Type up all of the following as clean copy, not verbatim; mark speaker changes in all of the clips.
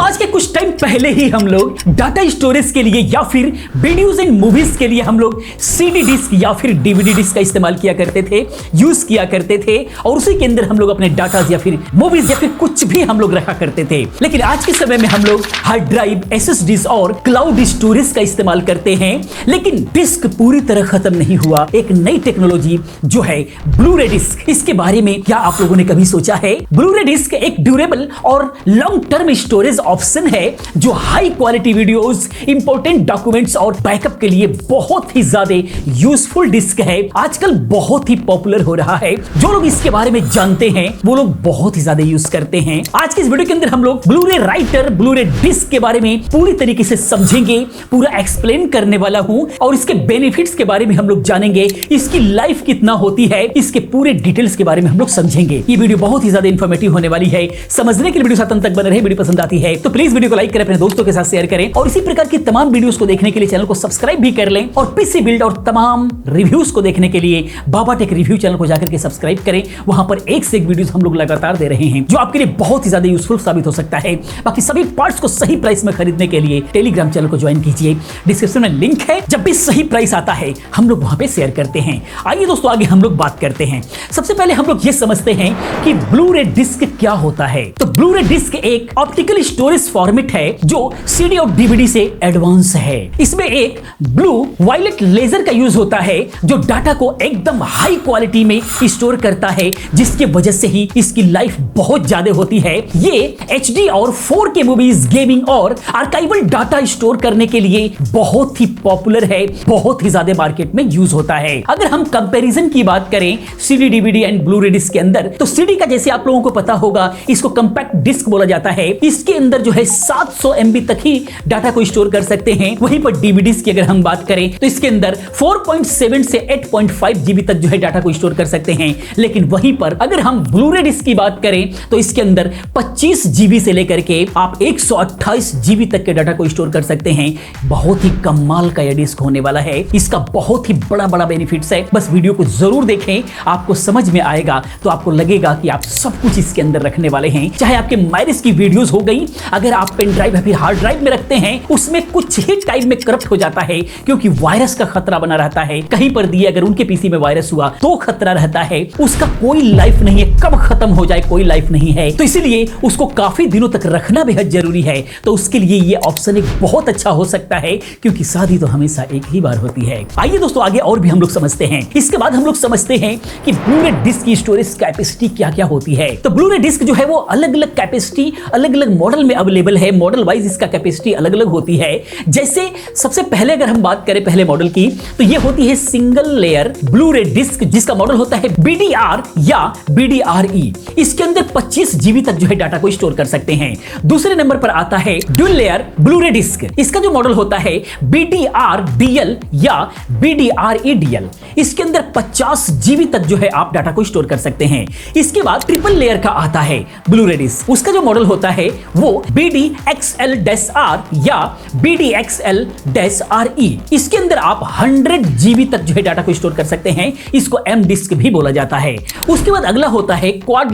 Speaker 1: आज के कुछ टाइम पहले ही हम लोग डाटा स्टोरेज के लिए या फिर वीडियोस एंड मूवीज के लिए हम लोग सीडी डिस्क या फिर डीवीडी डिस्क का इस्तेमाल किया करते थे, यूज किया करते थे और उसी के अंदर हम लोग अपने डाटा या फिर मूवीज या फिर कुछ भी हम लोग रखा करते थे। लेकिन आज के समय में हम लोग हार्ड ड्राइव, एसएसडीज और क्लाउड स्टोरेज का इस्तेमाल करते हैं। लेकिन डिस्क पूरी तरह खत्म नहीं हुआ। एक नई टेक्नोलॉजी जो है ब्लू-रे डिस्क, इसके बारे में क्या आप लोगों ने कभी सोचा है? ब्लू-रे डिस्क एक ड्यूरेबल और लॉन्ग टर्म स्टोरेज ऑप्शन है जो high quality videos, important documents और बैकअप के लिए बहुत ही ज्यादा यूजफुल डिस्क है। आजकल बहुत ही पॉपुलर हो रहा है। जो लोग इसके बारे में जानते हैं वो लोग बहुत ही ज्यादा यूज करते हैं। आज की इस वीडियो के अंदर हम लोग ब्लू-रे राइटर, ब्लू-रे डिस्क के बारे में पूरी तरीके से समझेंगे, पूरा एक्सप्लेन करने वाला हूं और इसके बेनिफिट्स के बारे में हम लोग जानेंगे। इसकी लाइफ कितना होती है, इसके पूरे डिटेल्स के बारे में हम लोग समझेंगे। ये वीडियो बहुत ही ज्यादा इंफॉर्मेटिव होने वाली है। समझने के लिए वीडियो साथ अंत तक बने रहे। वीडियो पसंद आती है तो प्लीज वीडियो को लाइक करें, अपने दोस्तों के साथ शेयर करें और इसी प्रकार की तमाम वीडियोस को देखने के लिए चैनल को सब्सक्राइब भी कर लें। और पीसी बिल्ड और तमाम रिव्यूज को देखने के लिए बाबा टेक रिव्यू चैनल को जाकर के सब्सक्राइब करें। वहां पर एक से एक वीडियोस हम लोग लगातार दे रहे हैं जो आपके लिए बहुत ही ज्यादा यूजफुल साबित हो सकता है। बाकी सभी पार्ट्स को सही प्राइस में खरीदने के लिए टेलीग्राम चैनल को ज्वाइन कीजिए, डिस्क्रिप्शन में लिंक है। जब भी सही प्राइस आता है हम लोग वहां पे शेयर करते हैं। आइए दोस्तों आगे हम लोग बात करते हैं। सबसे पहले हम लोग ये समझते हैं कि ब्लू-रे डिस्क क्या होता है। तो ब्लू-रे डिस्क एक ऑप्टिकल स्टोरेज फॉर्मेट है जो सीडी और डीवीडी से एडवांस है। इसमें एक ब्लू वायलेट लेजर का यूज होता है जो डाटा को एकदम हाई क्वालिटी में स्टोर करता है, जिसके वजह से ही इसकी लाइफ बहुत ज्यादा होती है। ये एचडी और 4K मूवीज, गेमिंग और आर्काइवल डाटा स्टोर करने के लिए बहुत ही पॉपुलर है, बहुत ही ज्यादा मार्केट में यूज होता है। अगर हम कंपैरिजन की बात करें CD, DVD and Blu-ray disc के अंदर, तो सीडी का जैसे आप लोगों को पता होगा इसको कंपैक्ट डिस्क बोला जाता है। इसके अंदर जो है 700 MB तक ही डाटा को स्टोर कर सकते हैं। वहीं पर डीवीडीज की अगर हम बात करें तो इसके अंदर 4.7 से 8.5 GB तक जो है डाटा को स्टोर कर सकते हैं। लेकिन वहीं पर अगर हम ब्लू-रे डिस्क की बात करें तो इसके अंदर 25 GB से लेकर के आप 128 GB तक के डाटा को स्टोर कर सकते हैं। बहुत ही कमाल का यह डिस्क होने वाला है। इसका बहुत ही बड़ा बेनिफिट्स है। बस वीडियो को जरूर देखें, आपको समझ में आएगा तो आपको लगेगा कि आप सब कुछ इसके अंदर रखने वाले हैं। चाहे आपके माइनस की वीडियोस हो गई, अगर आप पेन ड्राइव या फिर हार्ड ड्राइव में रखते हैं उसमें कुछ ही टाइम में करप्ट हो जाता है क्योंकि वायरस का खतरा बना रहता है। कहीं पर दिए अगर उनके पीसी में वायरस हुआ तो खतरा रहता है। उसका कोई लाइफ नहीं है, कब खत्म हो जाए कोई लाइफ नहीं है। तो इसीलिए उसको काफी दिनों तक रखना बेहद जरूरी है। तो उसके लिए ये ऑप्शन एक बहुत अच्छा हो सकता है क्योंकि शादी तो हमेशा एक ही बार होती है। आइए दोस्तों आगे और भी हम लोग समझते हैं। इसके बाद हम लोग समझते हैं कि ब्लू-रे डिस्क की स्टोरेज कैपेसिटी क्या क्या होती है। तो ब्लू-रे डिस्क जो है वो अलग अलग कैपेसिटी, अलग अलग मॉडल में अवेलेबल है। मॉडल वाइज इसका कैपेसिटी अलग अलग होती है। जैसे सबसे पहले अगर हम बात करें पहले मॉडल की तो ये होती है सिंगल लेयर ब्लू-रे डिस्क जिसका मॉडल होता है BDR या BDRE। इसके अंदर 25 GB तक जो है डाटा को स्टोर कर सकते हैं। दूसरे नंबर पर आता है ड्यूल लेयर ब्लू-रे डिस्क। इसका जो मॉडल होता है BDRDL या BDREDL। इसके अंदर 50 GB तक जो है आप डाटा को स्टोर कर सकते हैं। इसके बाद ट्रिपल लेयर का आता है ब्लू-रे डिस्क। उसका जो मॉडल होता है वो BDXL-R या BDXL-RE। इसके अंदर आप 100 GB तक जो है डाटा को स्टोर कर सकते हैं। इसको M डिस्क भी बोला जाता है। उसके बाद अगला होता है क्वाड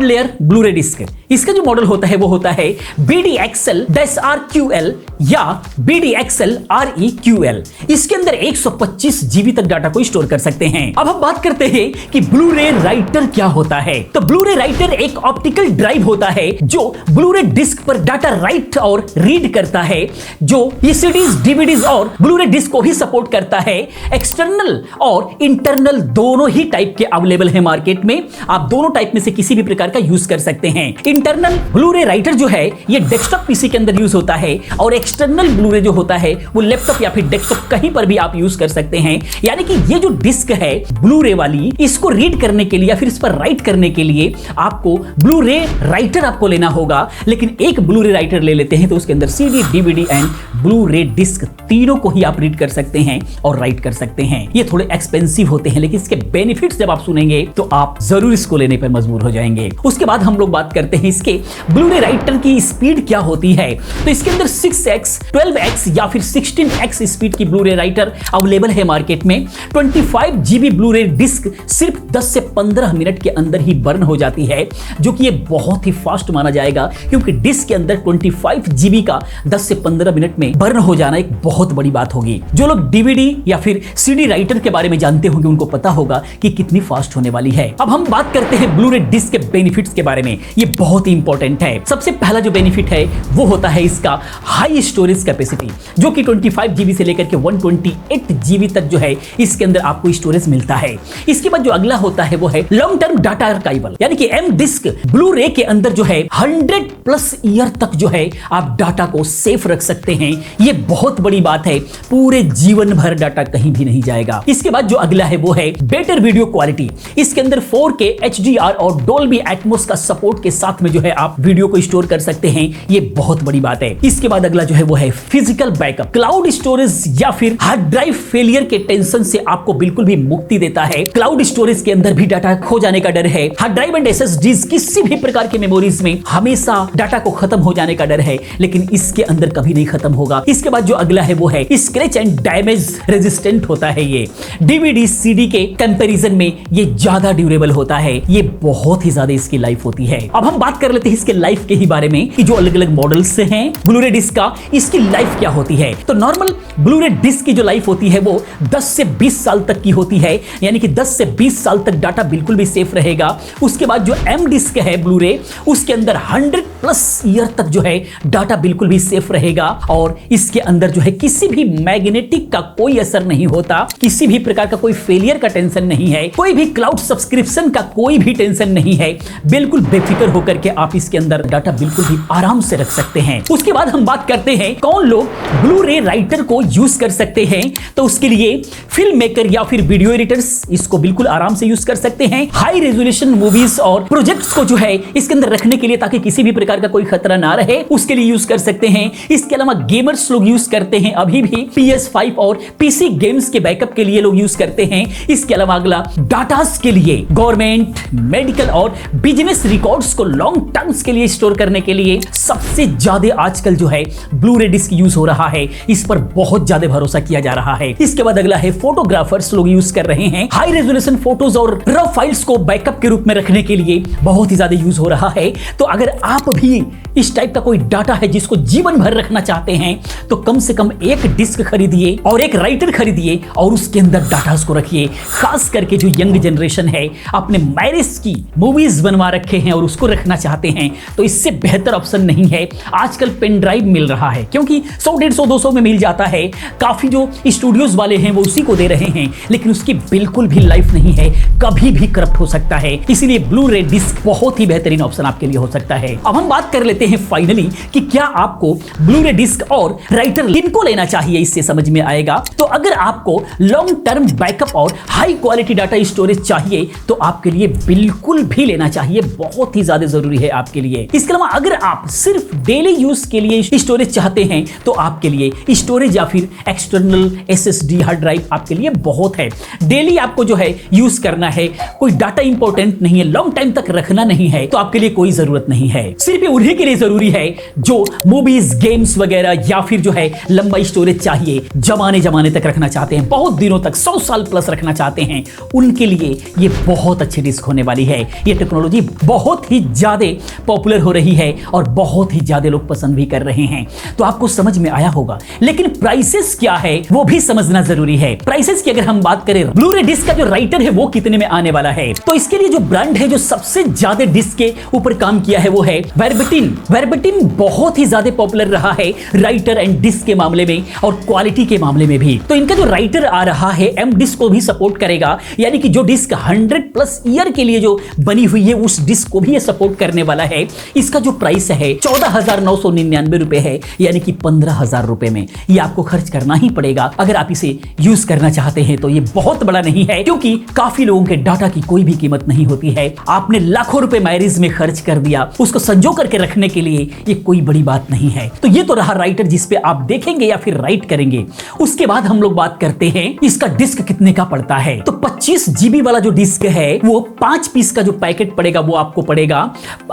Speaker 1: लेयर ब्लू-रे डिस्क। इसका जो मॉडल होता है वो होता है BDXL-RQL या BDXL-REQL। इसके अंदर 125 GB तक डाटा को स्टोर कर सकते हैं। अब हम बात करते हैं कि ब्लू-रे राइटर क्या होता है। तो ब्लू-रे राइटर एक ऑप्टिकल ड्राइव होता है जो ब्लू-रे डिस्क पर डाटा राइट और रीड करता है, जो ये सीडीज, डीवीडीज और ब्लू-रे डिस्क को ही सपोर्ट करता है। एक्सटर्नल और इंटरनल दोनों ही टाइप के अवेलेबल है मार्केट में। आप दोनों टाइप में से किसी भी प्रकार का यूज कर सकते हैं। इंटरनल ब्लू-रे राइटर जो है ये डेस्कटॉप पीसी के अंदर यूज होता है और एक्सटर्नल ब्लू-रे जो होता है वो लैपटॉप या फिर डेस्कटॉप कहीं पर भी आप यूज कर सकते हैं। यानी कि ये जो डिस्क है ब्लू-रे वाली, इसको रीड करने के लिए या फिर इस पर राइट करने के लिए आपको ब्लू-रे राइटर आपको लेना होगा। लेकिन एक ब्लू-रे राइटर ले लेते हैं तो उसके अंदर CD, DVD and Blu-ray disc तीनों को ही आप रीड कर सकते हैं और राइट कर सकते हैं। ये थोड़े एक्सपेंसिव होते हैं लेकिन इसके बेनिफिट्स जब आप सुनेंगे तो आप जरूर इसको लेने पर मजबूर हो जाएंगे। उसके बाद हम लोग बात करते हैं इसके ब्लू-रे राइटर की स्पीड क्या होती है। तो इसके अंदर 6x, 12x या फिर 16x स्पीड की ब्लू-रे राइटर अवेलेबल है मार्केट में। 25 GB ब्लू-रे डिस्क सिर्फ 10 से 15 मिनट के अंदर ही बर्न हो जाती है, जो कि ये बहुत ही फास्ट माना जाएगा क्योंकि डिस्क डिस्क के अंदर 25 जीबी का 10 से 15 मिनट में बर्न हो जाना एक बहुत बड़ी बात होगी। जो लोग डीवीडी या फिर सीडी राइटर के बारे में जानते होंगे उनको पता होगा कि कितनी फास्ट होने वाली है। अब हम बात करते हैं ब्लू रे डिस्क के बेनिफिट्स के बारे में। ये बहुत ही इंपॉर्टेंट है। सबसे पहला जो बेनिफिट है वो होता है इसका हाई स्टोरेज कैपेसिटी, जो कि 25 जीबी से लेकर के 128 जीबी तक जो है इसके अंदर आपको स्टोरेज मिलता है। इसके बाद जो अगला होता है वो है लॉन्ग टर्म डाटा आर्काइवल, यानी कि एम डिस्क ब्लू रे के अंदर जो है 100+ ईयर तक जो है आप डाटा को सेफ रख सकते हैं। ये बहुत बड़ी बात है, पूरे जीवन भर डाटा कहीं भी नहीं जाएगा। इसके बाद जो अगला है वो है बेटर वीडियो क्वालिटी। इसके अंदर 4K HDR और डोल्बी एटमॉस का सपोर्ट के साथ में जो है आप वीडियो को स्टोर कर सकते हैं। ये बहुत बड़ी बात है। इसके बाद अगला जो है वो है फिजिकल बैकअप। क्लाउड स्टोरेज या फिर हार्ड ड्राइव फेलियर के टेंशन से आपको बिल्कुल भी मुक्ति देता है। क्लाउड स्टोरेज के अंदर भी डाटा खो जाने का डर है। हार्ड ड्राइव एंड SSDs किसी भी प्रकार के मेमोरीज में हमेशा डाटा को खत्म हो जाने का डर है, लेकिन इसके अंदर कभी नहीं खत्म होगा। इसके बाद जो अगला है वो है स्क्रैच एंड डैमेज रेजिस्टेंट होता है। ये डीवीडी सीडी के कंपैरिजन में ये ज्यादा ड्यूरेबल होता है। ये बहुत ही ज्यादा इसकी लाइफ होती है। अब हम बात कर लेते हैं इसके लाइफ के ही बारे में कि जो अलग अलग मॉडल्स हैं ब्लू रे डिस्क का, इसकी लाइफ क्या होती है। तो नॉर्मल ब्लू रे डिस्क की जो लाइफ होती है वो 10 से 20 साल तक की होती है, यानी कि 10 से 20 साल तक डाटा बिल्कुल भी सेफ रहेगा। उसके बाद जो एम डिस्क है ब्लू रे, उसके अंदर 100+ ईयर तक जो है डाटा बिल्कुल भी सेफ रहेगा और इसके अंदर जो है किसी भी मैग्नेटिक का कोई असर नहीं होता, किसी भी प्रकार का कोई फेलियर का टेंशन नहीं है, कोई भी क्लाउड सब्सक्रिप्शन का कोई भी टेंशन नहीं है। बिल्कुल बेफिक्र होकर के आप इसके अंदर डाटा बिल्कुल भी आराम से रख सकते हैं। उसके बाद हम बात करते हैं कौन लोग ब्लू रे राइटर को यूज कर सकते हैं। तो उसके लिए फिल्म मेकर या फिर वीडियो एडिटर्स इसको बिल्कुल आराम से यूज कर सकते हैं। हाई रेजोल्यूशन मूवीज और प्रोजेक्ट्स को जो है इसके अंदर रखने के लिए, ताकि किसी भी प्रकार का कोई खतरा ना रहे, उसके लिए यूज कर सकते हैं। इसके अलावा गेमर्स लोग यूज करते हैं, अभी भी PS5 और PC गेम्स के बैकअप के लिए लोग यूज करते हैं। इसके अलावा अगला डाटास के लिए, गवर्नमेंट, मेडिकल और बिजनेस रिकॉर्ड्स को लॉन्ग टर्म्स के लिए स्टोर करने के लिए सबसे ज्यादा आजकल जो है ब्लू रे डिस्क यूज हो रहा है। इस पर बहुत ज्यादा भरोसा किया जा रहा है। इसके बाद अगला है फोटोग्राफर्स लोग यूज कर रहे हैं। हाई रेजोल्यूशन फोटोज और रॉ फाइल्स को बैकअप के रूप में रखने के लिए बहुत ही ज्यादा यूज हो रहा है। तो अगर आप भी इस टाइप का कोई डाटा है जिसको जीवन भर रखना चाहते हैं तो कम से कम एक डिस्क खरीदिए और एक राइटर खरीदिए और उसके अंदर डाटा को रखिए। खास करके जो यंग जनरेशन है, अपने मैरिज की मूवीज बनवा रखे हैं और उसको रखना चाहते हैं, तो इससे बेहतर ऑप्शन नहीं है। आजकल पेन ड्राइव मिल रहा है, क्योंकि 100, 150, 200 में मिल जाता है। काफी जो स्टूडियोज वाले हैं वो उसी को दे रहे हैं, लेकिन उसकी बिल्कुल भी लाइफ नहीं है, कभी भी करप्ट हो सकता है। इसीलिए ब्लू रे डिस्क बहुत ही बेहतरीन ऑप्शन आपके लिए हो सकता है। अब हम बात कर लेते हैं फाइनली कि क्या आपको ब्लू रे डिस्क और राइटर किनको लेना चाहिए, इससे समझ में आएगा। तो अगर आपको लॉन्ग टर्म बैकअप और हाई क्वालिटी डाटा स्टोरेज चाहिए तो आपके लिए बिल्कुल भी लेना चाहिए, बहुत ही ज्यादा जरूरी है आपके लिए। इसके अलावा अगर आप सिर्फ डेली यूज के लिए स्टोरेज चाहते हैं तो आपके लिए स्टोरेज या फिर एक्सटर्नल SSD हार्ड ड्राइव आपके लिए बहुत है। डेली आपको जो है यूज करना है, कोई डाटा इंपॉर्टेंट नहीं है, लॉन्ग टाइम तक रखना नहीं है, तो आपके लिए कोई जरूरत नहीं है। सिर्फ उन्हीं के लिए जरूरी है जो मूवीज, गेम्स वगैरह या फिर जो है लंबा स्टोरेज चाहिए, जमाने तक रखना चाहते हैं, बहुत दिनों तक 100 साल प्लस रखना चाहते हैं, उनके लिए ये बहुत अच्छी डिस्क होने वाली है। ये टेक्नोलॉजी बहुत ही ज्यादा पॉपुलर हो रही है और बहुत ही ज्यादा लोग पसंद भी कर रहे हैं। तो आपको समझ में आया होगा, लेकिन प्राइसेस क्या है वो भी समझना जरूरी है। प्राइसेस की अगर हम बात करें, ब्लू रे डिस्क का जो राइटर है वो कितने में आने वाला है, तो इसके लिए जो ब्रांड है जो सबसे ज्यादा डिस्क के ऊपर काम किया है वो है वर्बेटिम। वर्बेटिम बहुत ही ज्यादा पॉपुलर रहा है राइटर एंड डिस्क के मामले में और क्वालिटी के मामले में भी। तो इनका जो राइटर आ रहा है एम डिस्क को भी सपोर्ट करेगा, यानी कि जो डिस्क 100+ ईयर के लिए जो बनी हुई है उस डिस्क को भी ये सपोर्ट करने वाला है। इसका जो प्राइस है 14,999 रुपए है, यानी कि 15,000 रुपए में ये आपको खर्च करना ही पड़ेगा अगर आप इसे यूज करना चाहते हैं। तो ये बहुत बड़ा नहीं है, क्योंकि काफी लोगों के डाटा की कोई भी कीमत नहीं होती है। आपने लाखों रुपए मैरिज में खर्च कर दिया, उसको संजो करके रखने के लिए ये कोई बड़ी बात नहीं है। तो ये तो रहा राइटर जिसपे आप देखेंगे या फिर राइट करेंगे। उसके बाद हम लोग बात करते हैं इसका डिस्क कितने का पड़ता है। तो 25 GB वाला जो डिस्क है वो 5 पीस का जो पैकेट पड़ेगा वो आपको पड़ेगा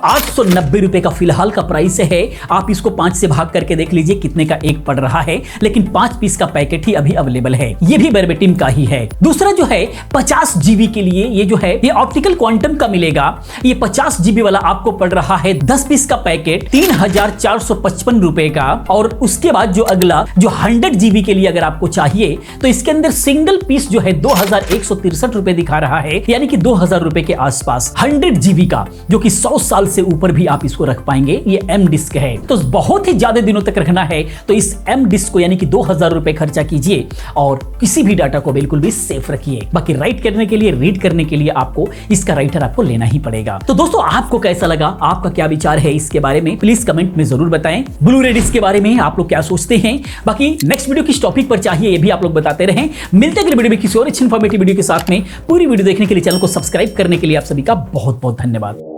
Speaker 1: 890 रुपए का फिलहाल का प्राइस है। आप इसको 5 से भाग करके देख लीजिए कितने का एक पड़ रहा है, लेकिन 5 पीस का पैकेट ही अभी अवेलेबल है। ये भी वर्बेटिम का ही है। दूसरा जो है 50 GB के लिए ये जो है ये ऑप्टिकल क्वांटम का मिलेगा। ये 50 GB वाला आपको पड़ रहा है 10 पीस का पैकेट टिकट 3,455 रुपए का। और उसके बाद जो अगला जो 100 जीबी के लिए अगर आपको चाहिए तो इसके अंदर सिंगल पीस जो है 2,163 रुपए दिखा रहा है, यानी कि 2,000 रुपए के आसपास 100 जीबी का, जो कि 100 साल से ऊपर भी आप इसको रख पाएंगे। ये एम डिस्क है, तो बहुत ही ज्यादा दिनों तक रखना है तो इस एम डिस्क को यानी कि 2,000 रुपए खर्चा कीजिए और किसी भी डाटा को बिल्कुल भी सेफ रखिए। बाकी राइट करने के लिए, रीड करने के लिए आपको इसका राइटर आपको लेना ही पड़ेगा। तो दोस्तों आपको कैसा लगा, आपका क्या विचार है इसके बारे में, प्लीज कमेंट में जरूर बताएं। ब्लू रे डिस्क के बारे में आप लोग क्या सोचते हैं, बाकी नेक्स्ट वीडियो किस टॉपिक पर चाहिए ये भी आप लोग बताते रहें। मिलते हैं अगले वीडियो में किसी और अच्छी इंफॉर्मेटिव वीडियो के साथ में। पूरी वीडियो देखने के लिए, चैनल को सब्सक्राइब करने के लिए आप सभी का बहुत बहुत धन्यवाद।